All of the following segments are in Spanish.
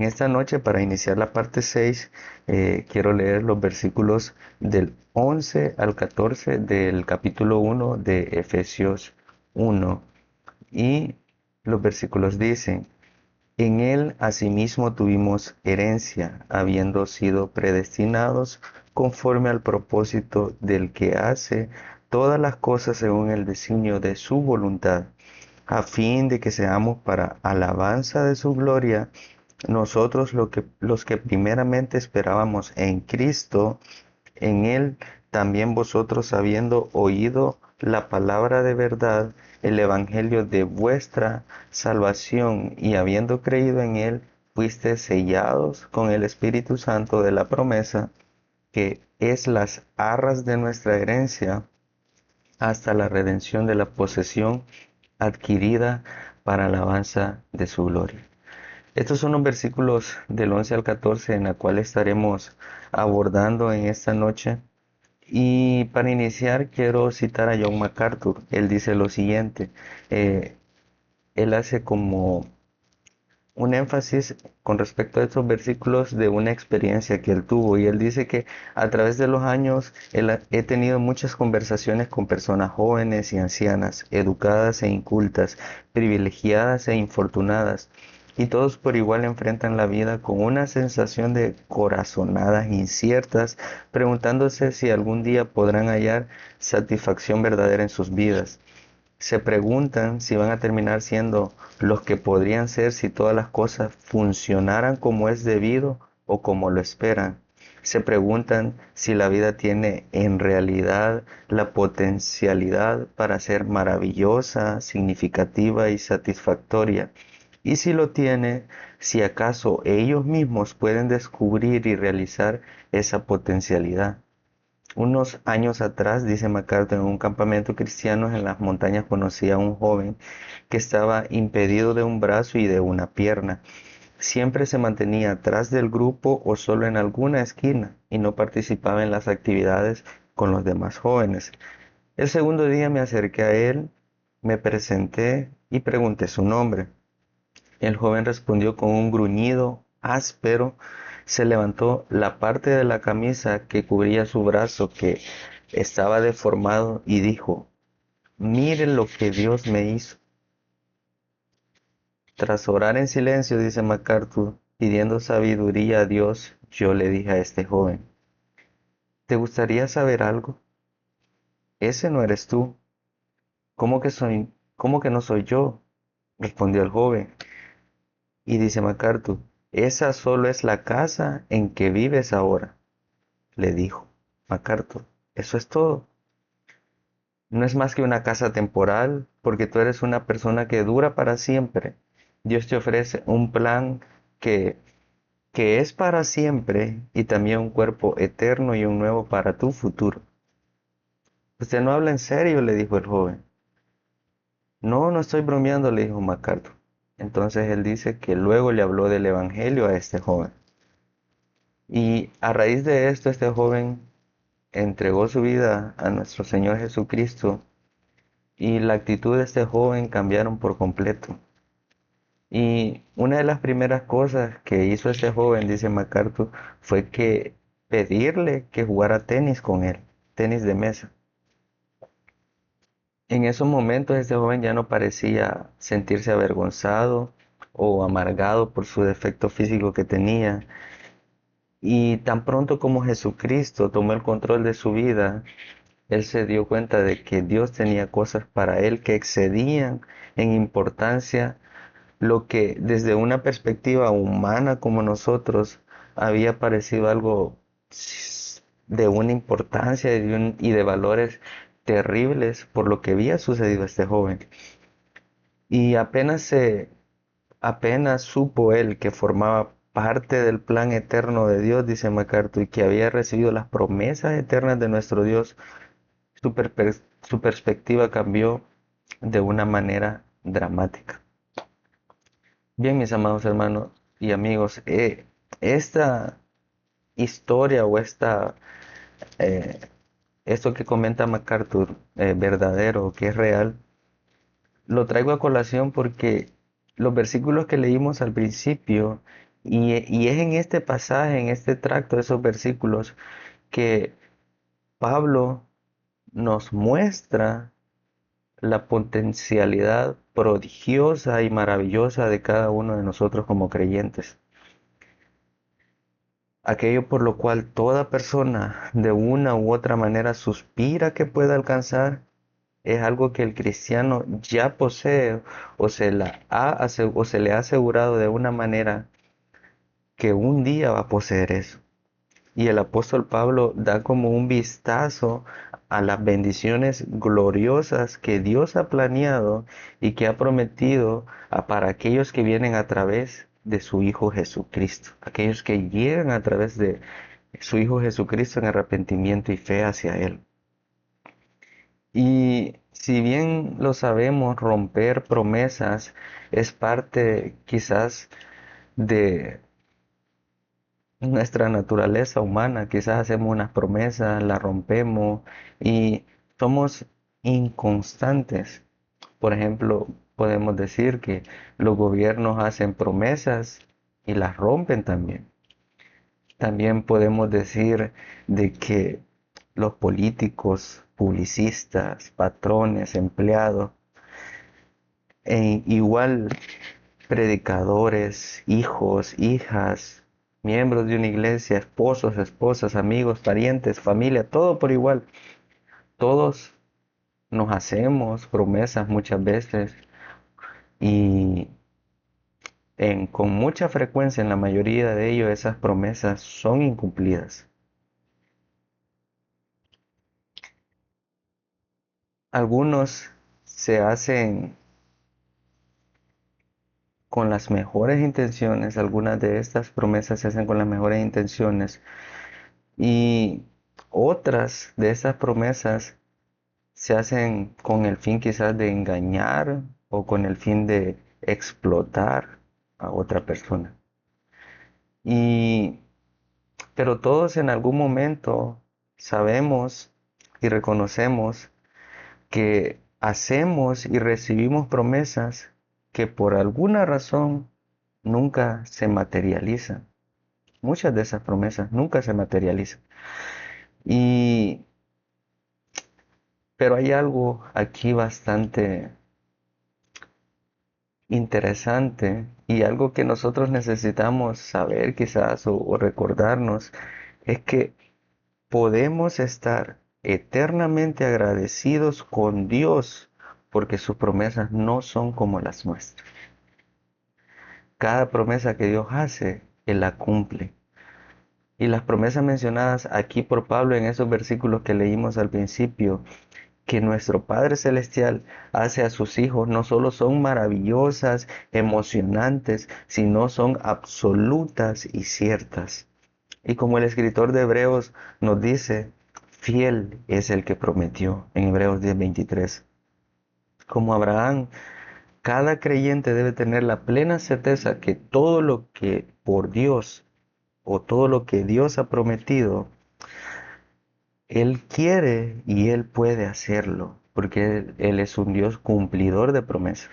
En esta noche, para iniciar la parte 6, quiero leer los versículos del 11 al 14 del capítulo 1 de Efesios 1. Y los versículos dicen: En él asimismo tuvimos herencia, habiendo sido predestinados conforme al propósito del que hace todas las cosas según el designio de su voluntad, a fin de que seamos para alabanza de su gloria, nosotros los que primeramente esperábamos en Cristo. En él también vosotros, habiendo oído la palabra de verdad, el evangelio de vuestra salvación, y habiendo creído en él, fuisteis sellados con el Espíritu Santo de la promesa, que es las arras de nuestra herencia, hasta la redención de la posesión adquirida para alabanza de su gloria. Estos son los versículos del 11 al 14 en la cual estaremos abordando en esta noche. Y para iniciar quiero citar a John MacArthur. Él dice lo siguiente. Él hace como un énfasis con respecto a estos versículos de una experiencia que él tuvo, y él dice que a través de los años he tenido muchas conversaciones con personas jóvenes y ancianas, educadas e incultas, privilegiadas e infortunadas, y todos por igual enfrentan la vida con una sensación de corazonadas inciertas, preguntándose si algún día podrán hallar satisfacción verdadera en sus vidas. Se preguntan si van a terminar siendo los que podrían ser si todas las cosas funcionaran como es debido o como lo esperan. Se preguntan si la vida tiene en realidad la potencialidad para ser maravillosa, significativa y satisfactoria. Y si lo tiene, si acaso ellos mismos pueden descubrir y realizar esa potencialidad. Unos años atrás, dice MacArthur, en un campamento cristiano en las montañas conocí a un joven que estaba impedido de un brazo y de una pierna. Siempre se mantenía atrás del grupo o solo en alguna esquina y no participaba en las actividades con los demás jóvenes. El segundo día me acerqué a él, me presenté y pregunté su nombre. El joven respondió con un gruñido áspero, se levantó la parte de la camisa que cubría su brazo, que estaba deformado, y dijo: Mire lo que Dios me hizo. Tras orar en silencio, dice MacArthur, pidiendo sabiduría a Dios, yo le dije a este joven: ¿Te gustaría saber algo? Ese no eres tú. ¿Cómo que no soy yo?, respondió el joven. Y dice MacArthur: esa solo es la casa en que vives ahora. Le dijo MacArthur: eso es todo. No es más que una casa temporal, porque tú eres una persona que dura para siempre. Dios te ofrece un plan que, que es para siempre, y también un cuerpo eterno y un nuevo para tu futuro. Usted no habla en serio, le dijo el joven. No, no estoy bromeando, le dijo MacArthur. Entonces él dice que luego le habló del evangelio a este joven. Y a raíz de esto, este joven entregó su vida a nuestro Señor Jesucristo, y la actitud de este joven cambiaron por completo. Y una de las primeras cosas que hizo este joven, dice MacArthur, fue que pedirle que jugara tenis con él, tenis de mesa. En esos momentos este joven ya no parecía sentirse avergonzado o amargado por su defecto físico que tenía. Y tan pronto como Jesucristo tomó el control de su vida, él se dio cuenta de que Dios tenía cosas para él que excedían en importancia lo que desde una perspectiva humana como nosotros había parecido algo de una importancia y de valores terribles por lo que había sucedido a este joven. Y apenas supo él que formaba parte del plan eterno de Dios, dice MacArthur, y que había recibido las promesas eternas de nuestro Dios, su perspectiva cambió de una manera dramática. Bien, mis amados hermanos y amigos, esta historia o eh, esto que comenta MacArthur, verdadero, que es real, lo traigo a colación porque los versículos que leímos al principio Y es en este pasaje, en este tracto de esos versículos, que Pablo nos muestra la potencialidad prodigiosa y maravillosa de cada uno de nosotros como creyentes. Aquello por lo cual toda persona de una u otra manera suspira que pueda alcanzar es algo que el cristiano ya posee o se le ha asegurado de una manera que un día va a poseer eso. Y el apóstol Pablo da como un vistazo a las bendiciones gloriosas que Dios ha planeado y que ha prometido para aquellos que vienen a través de su Hijo Jesucristo, aquellos que llegan a través de su Hijo Jesucristo en arrepentimiento y fe hacia Él. Y si bien lo sabemos, romper promesas es parte quizás de nuestra naturaleza humana. Quizás hacemos unas promesas, las rompemos y somos inconstantes. Por ejemplo, podemos decir que los gobiernos hacen promesas y las rompen también. También podemos decir de que los políticos, publicistas, patrones, empleados, e igual predicadores, hijos, hijas, miembros de una iglesia, esposos, esposas, amigos, parientes, familia, todo por igual. Todos nos hacemos promesas muchas veces y con mucha frecuencia en la mayoría de ellos esas promesas son incumplidas. Algunos se hacen con las mejores intenciones, algunas de estas promesas se hacen con las mejores intenciones y otras de estas promesas se hacen con el fin quizás de engañar o con el fin de explotar a otra persona. Y, pero todos en algún momento sabemos y reconocemos que hacemos y recibimos promesas que por alguna razón nunca se materializan. Muchas de esas promesas nunca se materializan. Y, pero hay algo aquí bastante interesante y algo que nosotros necesitamos saber quizás o recordarnos es que podemos estar eternamente agradecidos con Dios porque sus promesas no son como las nuestras. Cada promesa que Dios hace, Él la cumple. Y las promesas mencionadas aquí por Pablo en esos versículos que leímos al principio, que nuestro Padre Celestial hace a sus hijos, no solo son maravillosas, emocionantes, sino son absolutas y ciertas. Y como el escritor de Hebreos nos dice, fiel es el que prometió en Hebreos 10:23. Como Abraham, cada creyente debe tener la plena certeza que todo lo que por Dios o todo lo que Dios ha prometido, Él quiere y Él puede hacerlo, porque Él es un Dios cumplidor de promesas.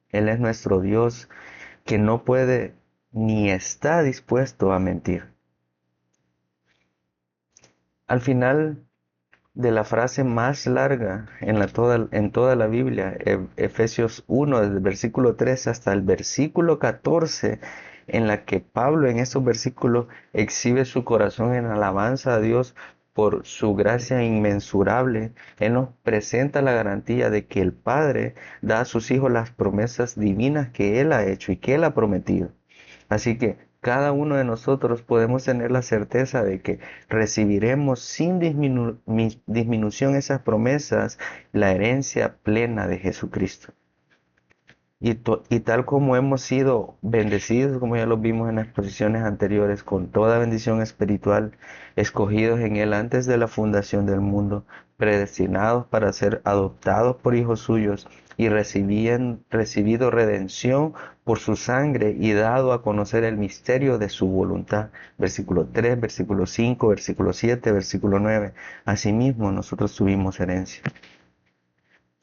Él es nuestro Dios que no puede ni está dispuesto a mentir. Al final de la frase más larga en toda la Biblia, Efesios 1, desde el versículo 3 hasta el versículo 14, en la que Pablo en estos versículos exhibe su corazón en alabanza a Dios por su gracia inmensurable. Él nos presenta la garantía de que el Padre da a sus hijos las promesas divinas que Él ha hecho y que Él ha prometido. Así que cada uno de nosotros podemos tener la certeza de que recibiremos sin disminución esas promesas, la herencia plena de Jesucristo. Y tal como hemos sido bendecidos, como ya lo vimos en las exposiciones anteriores, con toda bendición espiritual, escogidos en Él antes de la fundación del mundo, predestinados para ser adoptados por hijos suyos y recibido redención por su sangre y dado a conocer el misterio de su voluntad. Versículo 3, versículo 5, versículo 7, versículo 9. Asimismo, nosotros tuvimos herencia.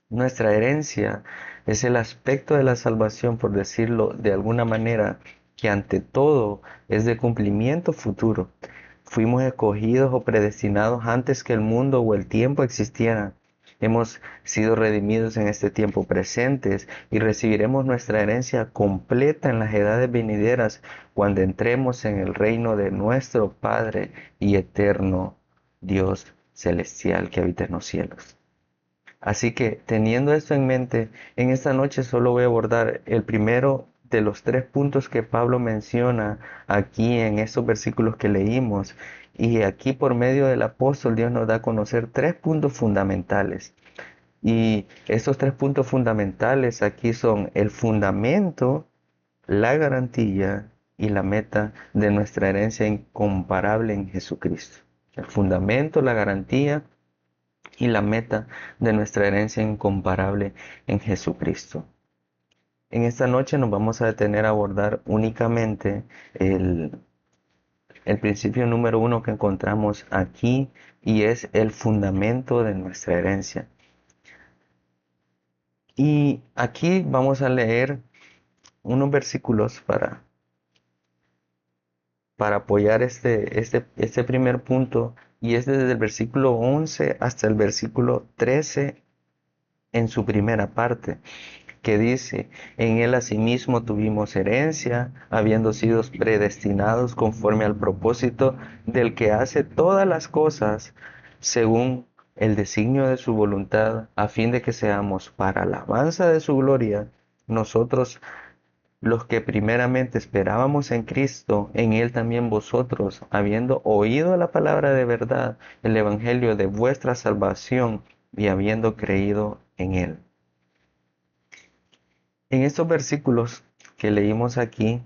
Nuestra herencia es el aspecto de la salvación, por decirlo de alguna manera, que ante todo es de cumplimiento futuro. Fuimos escogidos o predestinados antes que el mundo o el tiempo existieran. Hemos sido redimidos en este tiempo presentes y recibiremos nuestra herencia completa en las edades venideras cuando entremos en el reino de nuestro Padre y eterno Dios celestial que habita en los cielos. Así que teniendo esto en mente, en esta noche solo voy a abordar el primero de los tres puntos que Pablo menciona aquí en estos versículos que leímos. Y aquí por medio del apóstol Dios nos da a conocer tres puntos fundamentales. Y estos tres puntos fundamentales aquí son el fundamento, la garantía y la meta de nuestra herencia incomparable en Jesucristo. El fundamento, la garantía y la meta de nuestra herencia incomparable en Jesucristo. En esta noche nos vamos a detener a abordar únicamente el principio número uno que encontramos aquí y es el fundamento de nuestra herencia. Y aquí vamos a leer unos versículos para apoyar este primer punto y es desde el versículo 11 hasta el versículo 13 en su primera parte, que dice, en él asimismo tuvimos herencia, habiendo sido predestinados conforme al propósito del que hace todas las cosas según el designio de su voluntad, a fin de que seamos para alabanza de su gloria, nosotros los que primeramente esperábamos en Cristo, en él también vosotros, habiendo oído la palabra de verdad, el evangelio de vuestra salvación, y habiendo creído en él. En estos versículos que leímos aquí,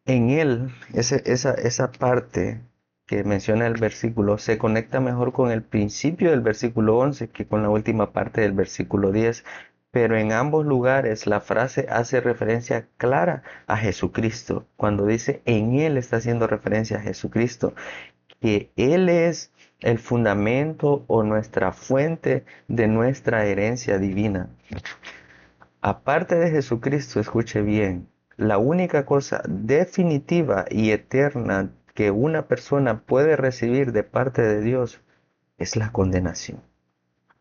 en él, esa parte que menciona el versículo se conecta mejor con el principio del versículo 11 que con la última parte del versículo 10, pero en ambos lugares la frase hace referencia clara a Jesucristo. Cuando dice en él está haciendo referencia a Jesucristo, que él es el fundamento o nuestra fuente de nuestra herencia divina. Aparte de Jesucristo, escuche bien, la única cosa definitiva y eterna que una persona puede recibir de parte de Dios es la condenación.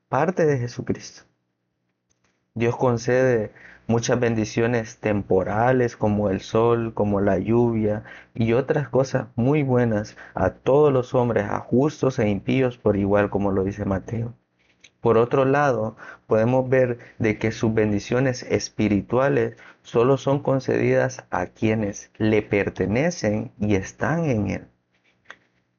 Parte de Jesucristo. Dios concede muchas bendiciones temporales como el sol, como la lluvia y otras cosas muy buenas a todos los hombres, a justos e impíos por igual, como lo dice Mateo. Por otro lado, podemos ver de que sus bendiciones espirituales solo son concedidas a quienes le pertenecen y están en él.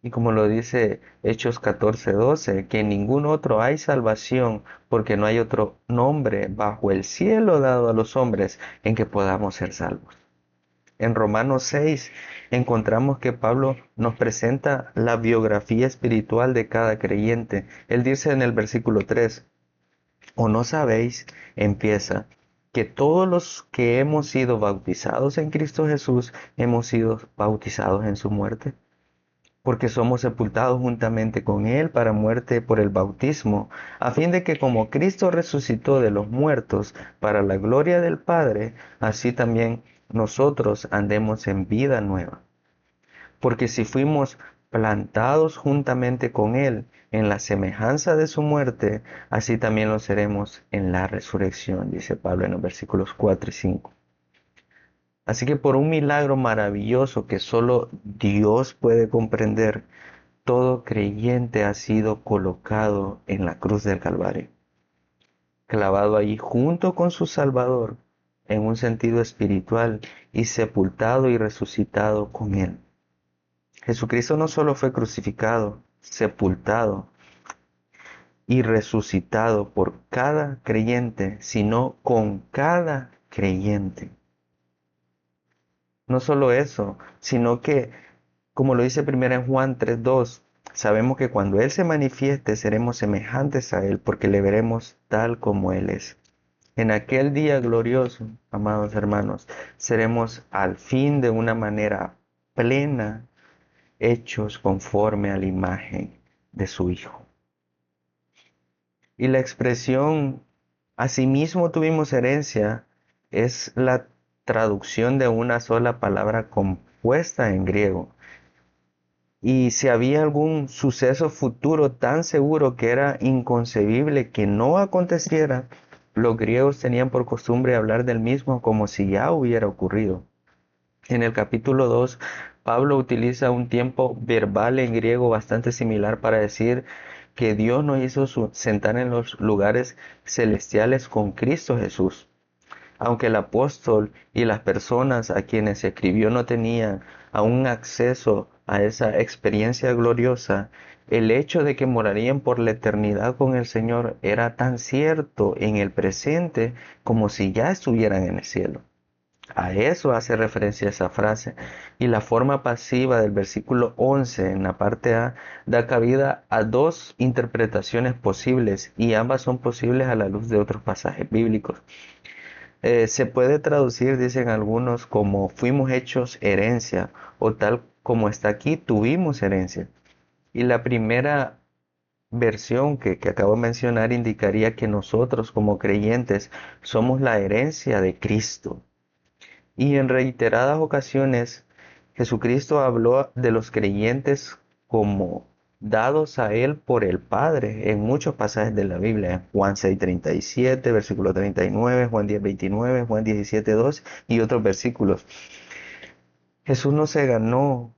Y como lo dice Hechos 14:12, que en ningún otro hay salvación, porque no hay otro nombre bajo el cielo dado a los hombres en que podamos ser salvos. En Romanos 6 encontramos que Pablo nos presenta la biografía espiritual de cada creyente. Él dice en el versículo 3, ¿o no sabéis, empieza, que todos los que hemos sido bautizados en Cristo Jesús hemos sido bautizados en su muerte? Porque somos sepultados juntamente con Él para muerte por el bautismo, a fin de que como Cristo resucitó de los muertos para la gloria del Padre, así también nosotros andemos en vida nueva. Porque si fuimos plantados juntamente con Él en la semejanza de su muerte, así también lo seremos en la resurrección, dice Pablo en los versículos 4 y 5. Así que por un milagro maravilloso que solo Dios puede comprender, todo creyente ha sido colocado en la cruz del Calvario, clavado ahí junto con su Salvador en un sentido espiritual y sepultado y resucitado con Él. Jesucristo no solo fue crucificado, sepultado y resucitado por cada creyente, sino con cada creyente. No solo eso, sino que, como lo dice primero en Juan 3:2, sabemos que cuando Él se manifieste seremos semejantes a Él porque le veremos tal como Él es. En aquel día glorioso, amados hermanos, seremos al fin de una manera plena hechos conforme a la imagen de su Hijo. Y la expresión asimismo tuvimos herencia es la traducción de una sola palabra compuesta en griego. Y si había algún suceso futuro tan seguro que era inconcebible que no aconteciera, los griegos tenían por costumbre hablar del mismo como si ya hubiera ocurrido. En el capítulo 2, Pablo utiliza un tiempo verbal en griego bastante similar para decir que Dios nos hizo sentar en los lugares celestiales con Cristo Jesús. Aunque el apóstol y las personas a quienes escribió no tenían aún acceso a esa experiencia gloriosa, el hecho de que morarían por la eternidad con el Señor era tan cierto en el presente como si ya estuvieran en el cielo. A eso hace referencia esa frase. Y la forma pasiva del versículo 11 en la parte A da cabida a dos interpretaciones posibles y ambas son posibles a la luz de otros pasajes bíblicos. Se puede traducir, dicen algunos, como fuimos hechos herencia o tal como está aquí, tuvimos herencia. Y la primera versión que acabo de mencionar indicaría que nosotros como creyentes somos la herencia de Cristo. Y en reiteradas ocasiones Jesucristo habló de los creyentes como dados a Él por el Padre en muchos pasajes de la Biblia. Juan 6:37, versículo 39, Juan 10:29, Juan 17:2 y otros versículos. Jesús no se ganó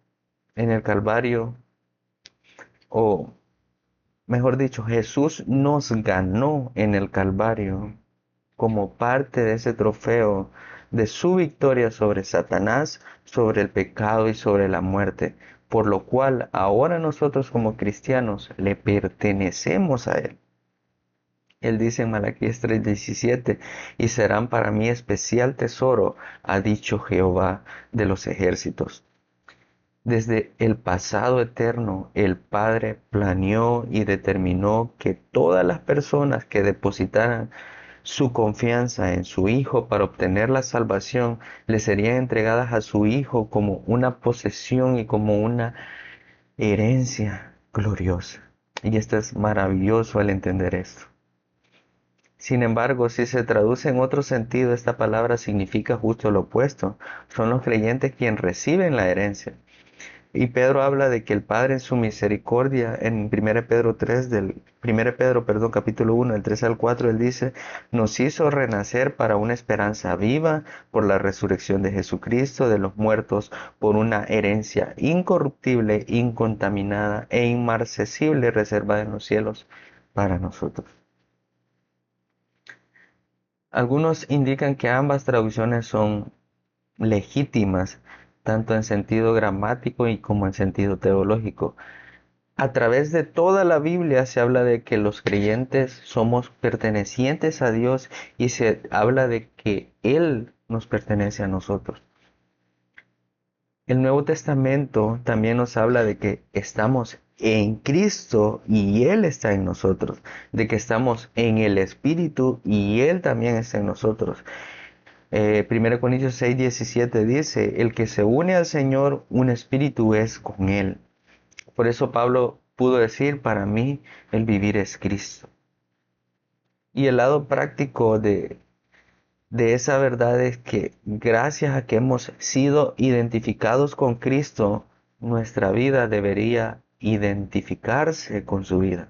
en el Calvario, o mejor dicho, Jesús nos ganó en el Calvario como parte de ese trofeo de su victoria sobre Satanás, sobre el pecado y sobre la muerte, por lo cual ahora nosotros como cristianos le pertenecemos a Él. Él dice en Malaquías 3:17, y serán para mí especial tesoro, ha dicho Jehová de los ejércitos. Desde el pasado eterno, el Padre planeó y determinó que todas las personas que depositaran su confianza en su Hijo para obtener la salvación le serían entregadas a su Hijo como una posesión y como una herencia gloriosa. Y esto es maravilloso al entender esto. Sin embargo, si se traduce en otro sentido, esta palabra significa justo lo opuesto. Son los creyentes quienes reciben la herencia. Y Pedro habla de que el Padre en su misericordia, en 1 Pedro 3, capítulo 1, del 3 al 4, él dice, nos hizo renacer para una esperanza viva por la resurrección de Jesucristo de los muertos, por una herencia incorruptible, incontaminada e inmarcesible reservada en los cielos para nosotros. Algunos indican que ambas traducciones son legítimas, tanto en sentido gramático y como en sentido teológico. A través de toda la Biblia se habla de que los creyentes somos pertenecientes a Dios y se habla de que Él nos pertenece a nosotros. El Nuevo Testamento también nos habla de que estamos en Cristo y Él está en nosotros, de que estamos en el Espíritu y Él también está en nosotros. 1 Corintios 6:17 dice, el que se une al Señor, un espíritu es con Él. Por eso Pablo pudo decir, para mí el vivir es Cristo. Y el lado práctico de esa verdad es que gracias a que hemos sido identificados con Cristo, nuestra vida debería identificarse con su vida.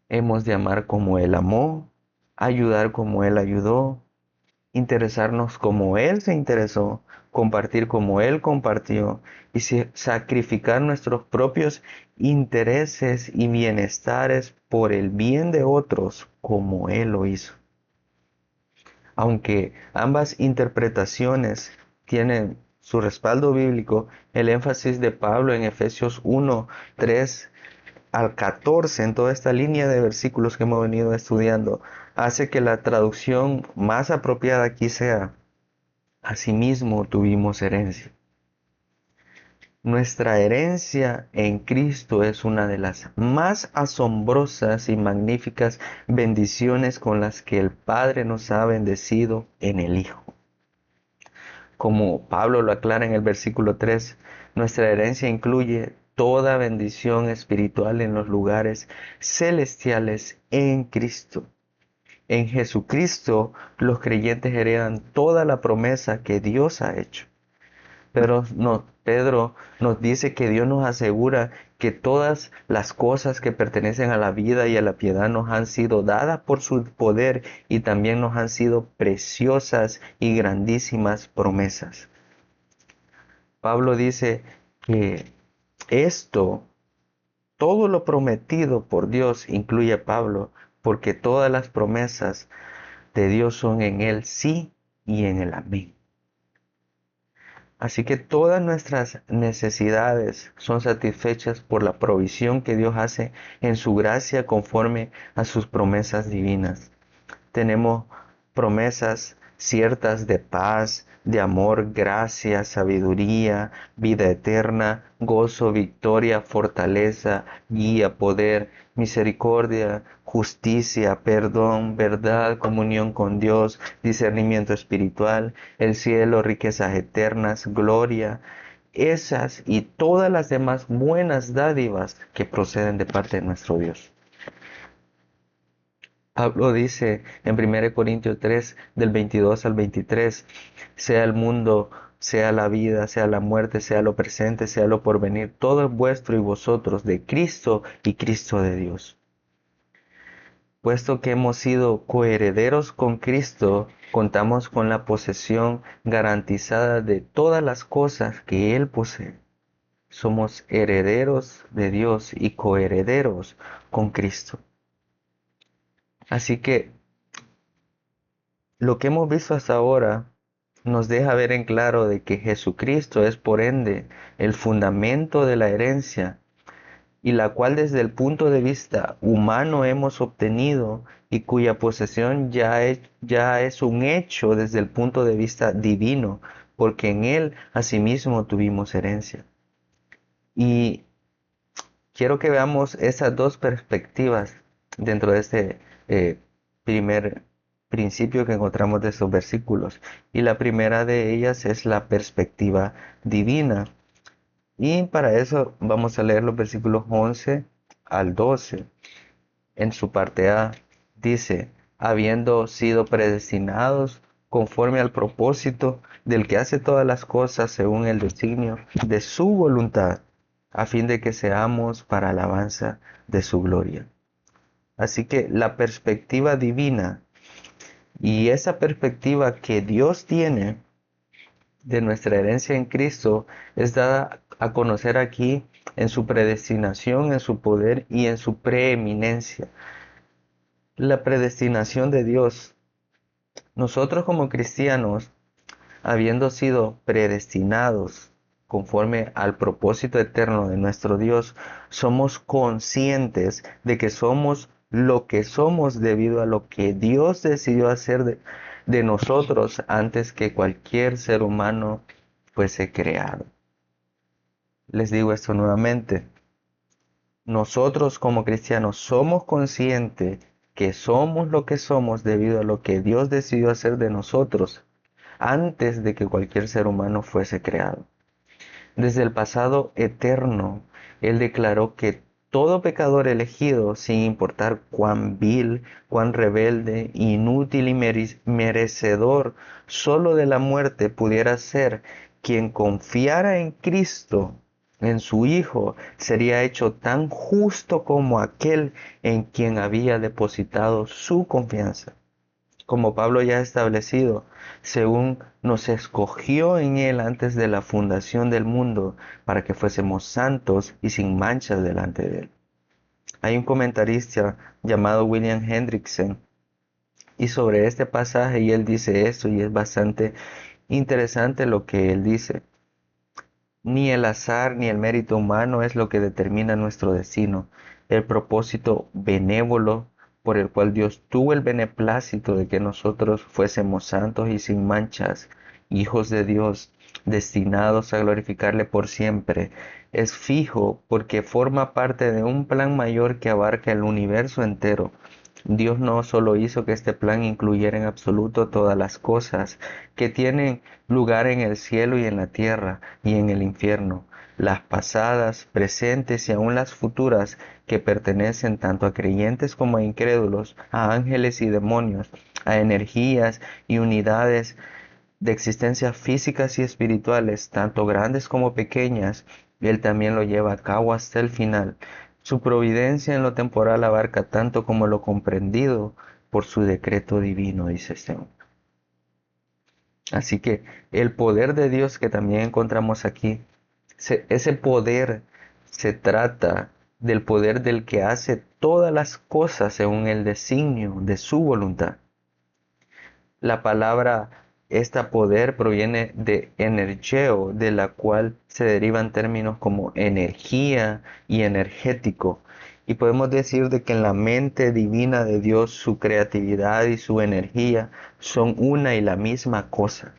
Hemos de amar como Él amó, ayudar como Él ayudó, interesarnos como Él se interesó, compartir como Él compartió y sacrificar nuestros propios intereses y bienestares por el bien de otros como Él lo hizo. Aunque ambas interpretaciones tienen su respaldo bíblico, el énfasis de Pablo en Efesios 1, 3 al 14, en toda esta línea de versículos que hemos venido estudiando, hace que la traducción más apropiada aquí sea, asimismo tuvimos herencia. Nuestra herencia en Cristo es una de las más asombrosas y magníficas bendiciones con las que el Padre nos ha bendecido en el Hijo. Como Pablo lo aclara en el versículo 3, nuestra herencia incluye toda bendición espiritual en los lugares celestiales en Cristo. En Jesucristo los creyentes heredan toda la promesa que Dios ha hecho. Pedro nos dice que Dios nos asegura que todas las cosas que pertenecen a la vida y a la piedad nos han sido dadas por su poder y también nos han sido preciosas y grandísimas promesas. Pablo dice que esto, todo lo prometido por Dios, incluye a Pablo, porque todas las promesas de Dios son en el sí y en el amén. Así que todas nuestras necesidades son satisfechas por la provisión que Dios hace en su gracia conforme a sus promesas divinas. Tenemos promesas ciertas de paz, de amor, gracia, sabiduría, vida eterna, gozo, victoria, fortaleza, guía, poder, misericordia, justicia, perdón, verdad, comunión con Dios, discernimiento espiritual, el cielo, riquezas eternas, gloria. Esas y todas las demás buenas dádivas que proceden de parte de nuestro Dios. Pablo dice en 1 Corintios 3, del 22 al 23, sea el mundo, sea la vida, sea la muerte, sea lo presente, sea lo porvenir, todo es vuestro y vosotros de Cristo y Cristo de Dios. Puesto que hemos sido coherederos con Cristo, contamos con la posesión garantizada de todas las cosas que Él posee. Somos herederos de Dios y coherederos con Cristo. Así que lo que hemos visto hasta ahora nos deja ver en claro de que Jesucristo es por ende el fundamento de la herencia y la cual desde el punto de vista humano hemos obtenido y cuya posesión ya es un hecho desde el punto de vista divino, porque en Él asimismo tuvimos herencia. Y quiero que veamos esas dos perspectivas dentro de este primer principio que encontramos de estos versículos. Y la primera de ellas es la perspectiva divina. Y para eso vamos a leer los versículos 11 al 12. En su parte A dice, habiendo sido predestinados conforme al propósito del que hace todas las cosas según el designio de su voluntad, a fin de que seamos para alabanza de su gloria. Así que la perspectiva divina y esa perspectiva que Dios tiene de nuestra herencia en Cristo es dada a conocer aquí en su predestinación, en su poder y en su preeminencia. La predestinación de Dios. Nosotros como cristianos, habiendo sido predestinados conforme al propósito eterno de nuestro Dios, somos conscientes de que somos lo que somos debido a lo que Dios decidió hacer de nosotros antes que cualquier ser humano fuese creado. Les digo esto nuevamente. Nosotros como cristianos somos conscientes que somos lo que somos debido a lo que Dios decidió hacer de nosotros antes de que cualquier ser humano fuese creado. Desde el pasado eterno, Él declaró que todo pecador elegido, sin importar cuán vil, cuán rebelde, inútil y merecedor solo de la muerte pudiera ser, quien confiara en Cristo, en su Hijo, sería hecho tan justo como aquel en quien había depositado su confianza. Como Pablo ya ha establecido, según nos escogió en Él antes de la fundación del mundo, para que fuésemos santos y sin manchas delante de Él. Hay un comentarista llamado William Hendrickson, y sobre este pasaje, y él dice esto, y es bastante interesante lo que él dice. Ni el azar ni el mérito humano es lo que determina nuestro destino. El propósito benévolo por el cual Dios tuvo el beneplácito de que nosotros fuésemos santos y sin manchas, hijos de Dios, destinados a glorificarle por siempre, es fijo porque forma parte de un plan mayor que abarca el universo entero. Dios no solo hizo que este plan incluyera en absoluto todas las cosas que tienen lugar en el cielo y en la tierra y en el infierno, las pasadas, presentes y aún las futuras, que pertenecen tanto a creyentes como a incrédulos, a ángeles y demonios, a energías y unidades de existencia físicas y espirituales, tanto grandes como pequeñas, Él también lo lleva a cabo hasta el final. Su providencia en lo temporal abarca tanto como lo comprendido por su decreto divino, dice Esteban. Así que el poder de Dios que también encontramos aquí, ese poder se trata del poder del que hace todas las cosas según el designio de su voluntad. La palabra esta poder proviene de energeo, de la cual se derivan términos como energía y energético. Y podemos decir de que en la mente divina de Dios su creatividad y su energía son una y la misma cosa.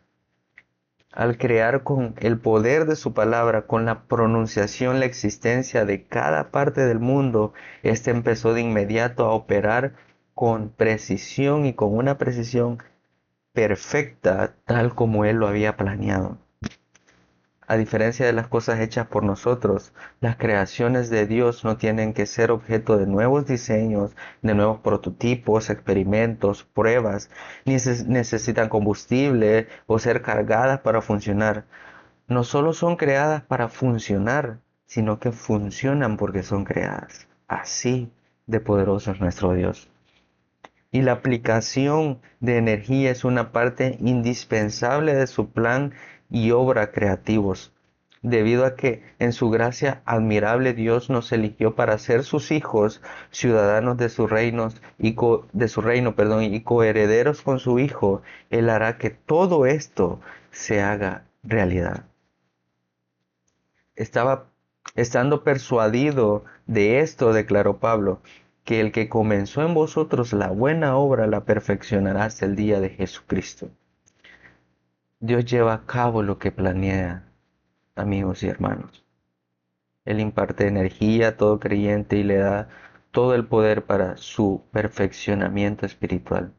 Al crear con el poder de su palabra, con la pronunciación, la existencia de cada parte del mundo, éste empezó de inmediato a operar con precisión y con una precisión perfecta, tal como Él lo había planeado. A diferencia de las cosas hechas por nosotros, las creaciones de Dios no tienen que ser objeto de nuevos diseños, de nuevos prototipos, experimentos, pruebas, ni necesitan combustible o ser cargadas para funcionar. No solo son creadas para funcionar, sino que funcionan porque son creadas. Así de poderoso es nuestro Dios. Y la aplicación de energía es una parte indispensable de su plan y obra creativos, debido a que en su gracia admirable Dios nos eligió para ser sus hijos, ciudadanos de su reino y coherederos con su Hijo. Él hará que todo esto se haga realidad. Estaba estando persuadido de esto, declaró Pablo, que el que comenzó en vosotros la buena obra la perfeccionará hasta el día de Jesucristo. Dios lleva a cabo lo que planea, amigos y hermanos. Él imparte energía a todo creyente y le da todo el poder para su perfeccionamiento espiritual.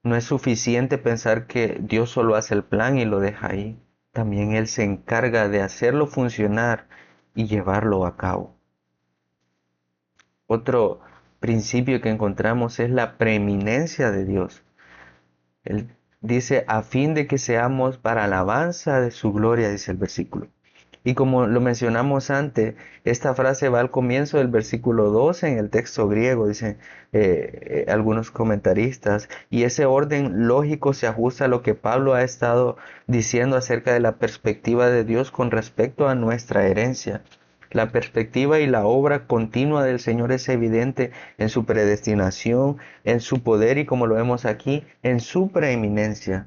No es suficiente pensar que Dios solo hace el plan y lo deja ahí. También Él se encarga de hacerlo funcionar y llevarlo a cabo. Otro principio que encontramos es la preeminencia de Dios. Él dice, a fin de que seamos para alabanza de su gloria, dice el versículo. Y como lo mencionamos antes, esta frase va al comienzo del versículo 12 en el texto griego, dicen algunos comentaristas, y ese orden lógico se ajusta a lo que Pablo ha estado diciendo acerca de la perspectiva de Dios con respecto a nuestra herencia. La perspectiva y la obra continua del Señor es evidente en su predestinación, en su poder y, como lo vemos aquí, en su preeminencia.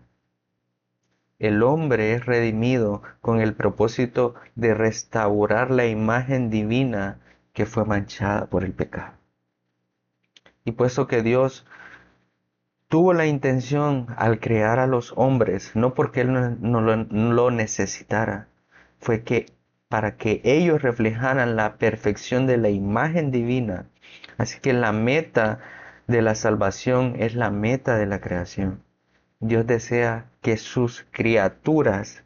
El hombre es redimido con el propósito de restaurar la imagen divina que fue manchada por el pecado. Y puesto que Dios tuvo la intención al crear a los hombres, no porque Él no lo necesitara, fue que para que ellos reflejaran la perfección de la imagen divina. Así que la meta de la salvación es la meta de la creación. Dios desea que sus criaturas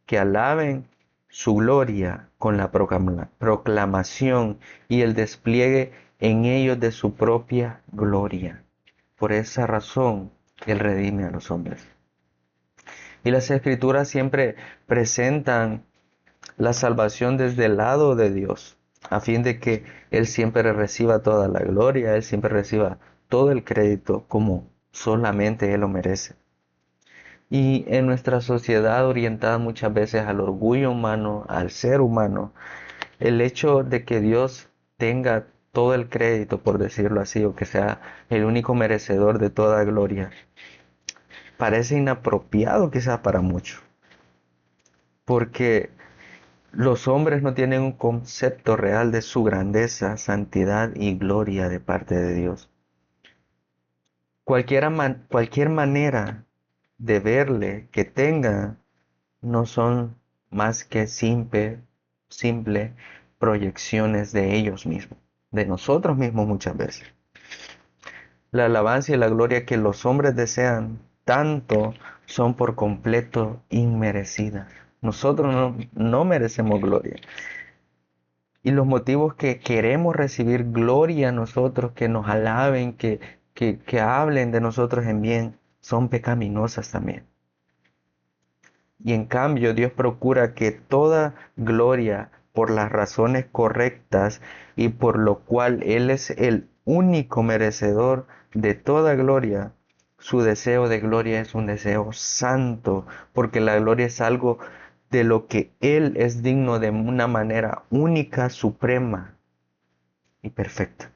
que alaben su gloria con la proclamación y el despliegue en ellos de su propia gloria. Por esa razón, Él redime a los hombres. Y las escrituras siempre presentan la salvación desde el lado de Dios, a fin de que Él siempre reciba toda la gloria, Él siempre reciba todo el crédito como solamente Él lo merece. Y en nuestra sociedad orientada muchas veces al orgullo humano, al ser humano, el hecho de que Dios tenga todo el crédito, por decirlo así, o que sea el único merecedor de toda gloria, parece inapropiado quizás para muchos, porque los hombres no tienen un concepto real de su grandeza, santidad y gloria de parte de Dios. Cualquier manera de verle que tenga no son más que simple proyecciones de ellos mismos, de nosotros mismos muchas veces. La alabanza y la gloria que los hombres desean tanto son por completo inmerecidas. Nosotros no merecemos gloria. Y los motivos que queremos recibir gloria a nosotros, que nos alaben, que hablen de nosotros en bien, son pecaminosas también. Y en cambio Dios procura que toda gloria por las razones correctas y por lo cual Él es el único merecedor de toda gloria. Su deseo de gloria es un deseo santo, porque la gloria es algo de lo que Él es digno de una manera única, suprema y perfecta.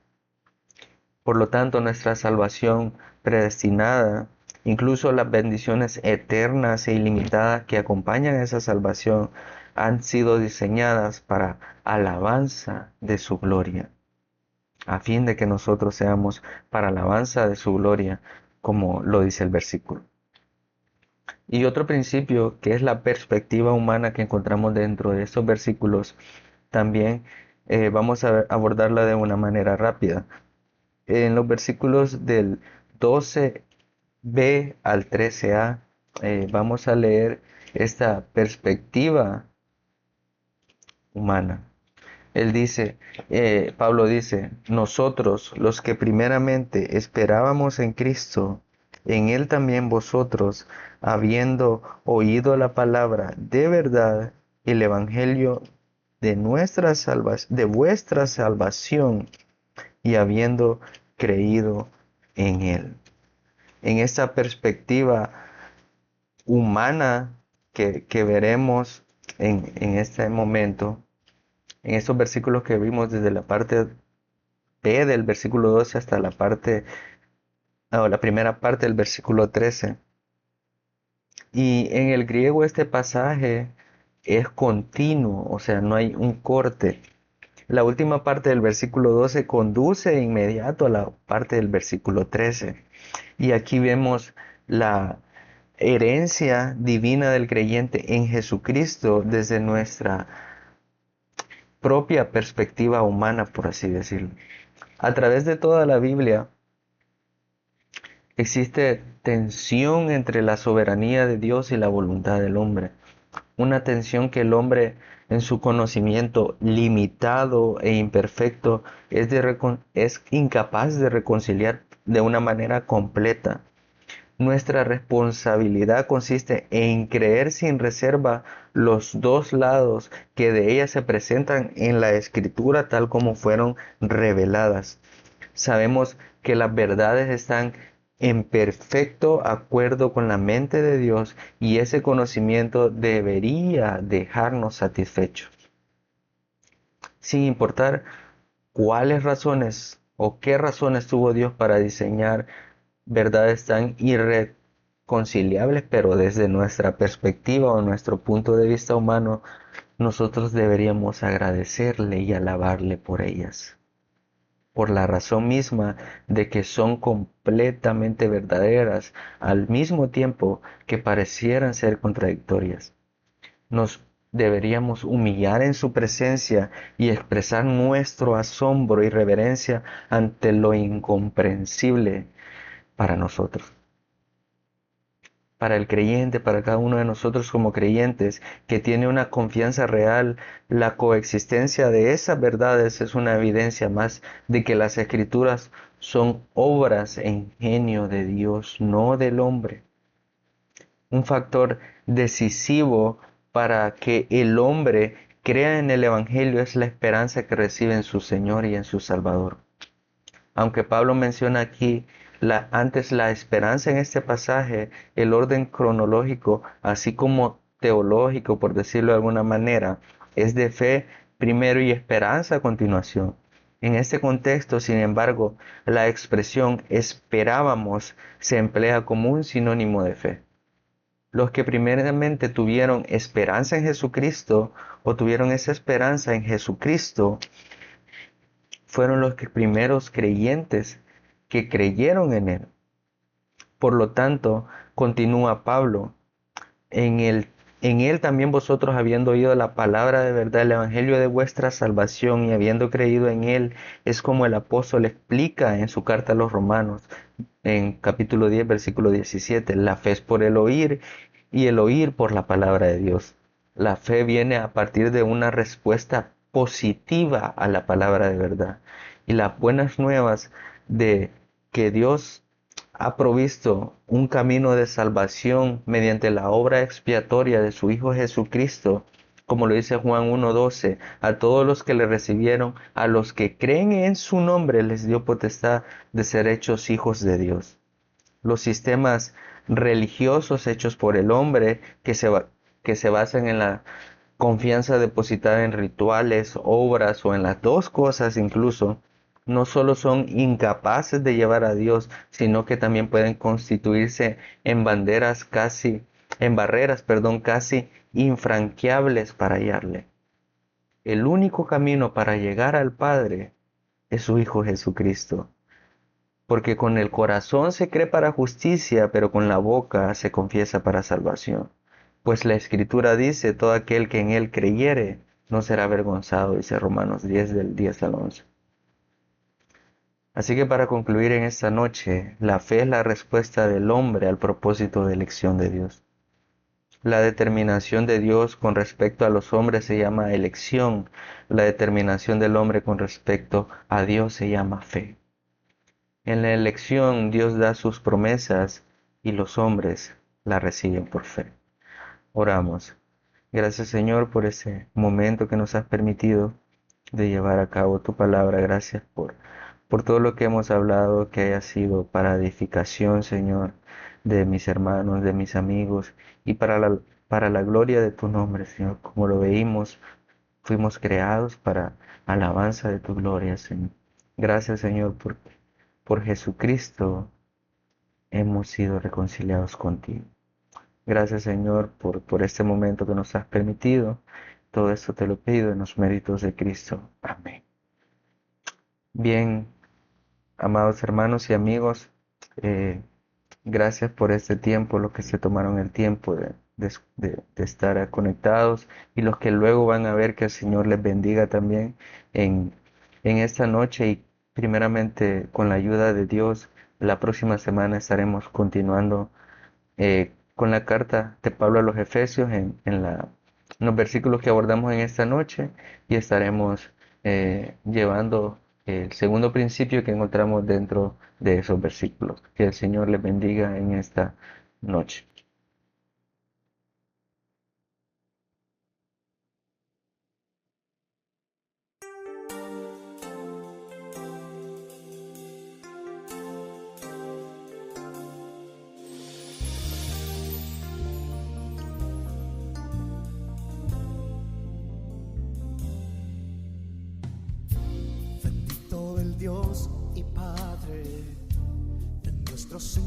Por lo tanto, nuestra salvación predestinada, incluso las bendiciones eternas e ilimitadas que acompañan esa salvación, han sido diseñadas para alabanza de su gloria, a fin de que nosotros seamos para alabanza de su gloria, como lo dice el versículo. Y otro principio, que es la perspectiva humana que encontramos dentro de estos versículos, también vamos a abordarla de una manera rápida. En los versículos del 12b al 13a, vamos a leer esta perspectiva humana. Él dice, Pablo dice, nosotros los que primeramente esperábamos en Cristo, en Él también vosotros, habiendo oído la palabra de verdad, el evangelio de de vuestra salvación, y habiendo creído en Él. En esta perspectiva humana que veremos en este momento, en estos versículos que vimos desde la parte B del versículo 12 hasta la primera parte del versículo 13. Y en el griego este pasaje es continuo, o sea, no hay un corte. La última parte del versículo 12 conduce de inmediato a la parte del versículo 13. Y aquí vemos la herencia divina del creyente en Jesucristo desde nuestra propia perspectiva humana, por así decirlo. A través de toda la Biblia existe tensión entre la soberanía de Dios y la voluntad del hombre. Una tensión que el hombre, en su conocimiento limitado e imperfecto, es incapaz de reconciliar de una manera completa. Nuestra responsabilidad consiste en creer sin reserva los dos lados que de ella se presentan en la Escritura tal como fueron reveladas. Sabemos que las verdades están en perfecto acuerdo con la mente de Dios y ese conocimiento debería dejarnos satisfechos, sin importar cuáles razones o qué razones tuvo Dios para diseñar verdades tan irreconciliables, pero desde nuestra perspectiva o nuestro punto de vista humano, nosotros deberíamos agradecerle y alabarle por ellas, por la razón misma de que son completamente verdaderas, al mismo tiempo que parecieran ser contradictorias. Nos deberíamos humillar en su presencia y expresar nuestro asombro y reverencia ante lo incomprensible para nosotros. Para el creyente, para cada uno de nosotros como creyentes que tiene una confianza real, la coexistencia de esas verdades es una evidencia más de que las escrituras son obras e ingenio de Dios, no del hombre. Un factor decisivo para que el hombre crea en el Evangelio es la esperanza que recibe en su Señor y en su Salvador. Aunque Pablo menciona aquí antes la esperanza en este pasaje, el orden cronológico, así como teológico, por decirlo de alguna manera, es de fe primero y esperanza a continuación. En este contexto, sin embargo, la expresión esperábamos se emplea como un sinónimo de fe. Los que primeramente tuvieron esperanza en Jesucristo o tuvieron esa esperanza en Jesucristo fueron los primeros creyentes que creyeron en Él. Por lo tanto, continúa Pablo, en él también vosotros habiendo oído la palabra de verdad, el evangelio de vuestra salvación y habiendo creído en él, es como el apóstol explica en su carta a los Romanos, en capítulo 10, versículo 17, la fe es por el oír y el oír por la palabra de Dios. La fe viene a partir de una respuesta positiva a la palabra de verdad. Y las buenas nuevas de que Dios ha provisto un camino de salvación mediante la obra expiatoria de su Hijo Jesucristo, como lo dice Juan 1:12, a todos los que le recibieron, a los que creen en su nombre, les dio potestad de ser hechos hijos de Dios. Los sistemas religiosos hechos por el hombre que se basan en la confianza depositada en rituales, obras o en las dos cosas incluso, no solo son incapaces de llevar a Dios, sino que también pueden constituirse en barreras, perdón, casi infranqueables para hallarle. El único camino para llegar al Padre es su Hijo Jesucristo. Porque con el corazón se cree para justicia, pero con la boca se confiesa para salvación. Pues la Escritura dice, todo aquel que en él creyere no será avergonzado, dice Romanos 10 del 10 al 11. Así que para concluir en esta noche, la fe es la respuesta del hombre al propósito de elección de Dios. La determinación de Dios con respecto a los hombres se llama elección. La determinación del hombre con respecto a Dios se llama fe. En la elección Dios da sus promesas y los hombres la reciben por fe. Oramos. Gracias Señor por ese momento que nos has permitido de llevar a cabo tu palabra. Gracias por todo lo que hemos hablado, que haya sido para edificación, Señor, de mis hermanos, de mis amigos y para la gloria de tu nombre, Señor. Como lo veímos, fuimos creados para alabanza de tu gloria, Señor. Gracias, Señor, por Jesucristo hemos sido reconciliados contigo. Gracias, Señor, por este momento que nos has permitido. Todo esto te lo pido en los méritos de Cristo. Amén. Bien, amados hermanos y amigos, gracias por este tiempo, los que se tomaron el tiempo de estar conectados y los que luego van a ver, que el Señor les bendiga también en esta noche, y primeramente con la ayuda de Dios, la próxima semana estaremos continuando con la carta de Pablo a los Efesios en los versículos que abordamos en esta noche, y estaremos llevando el segundo principio que encontramos dentro de esos versículos. Que el Señor les bendiga en esta noche. Bendito el Dios y Padre de nuestro Señor